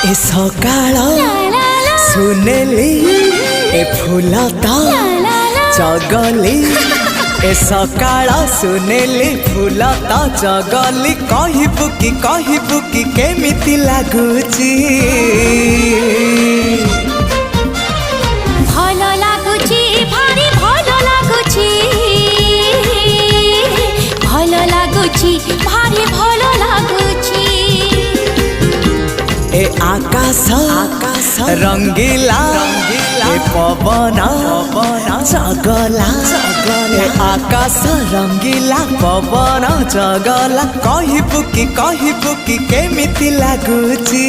ए सकाळ सुनेली ए फूलता चगली ए सकाळ सुनेली फूलता चगली कहबू कि केमिति लागुची भल लागुची भारी भल लागुची भल लागुची भारी भल लागुची ए आकाश रंगीला ए पवन चगला ए आकाश रंगीला पवन चगला कहबू कि केमिति लागुची।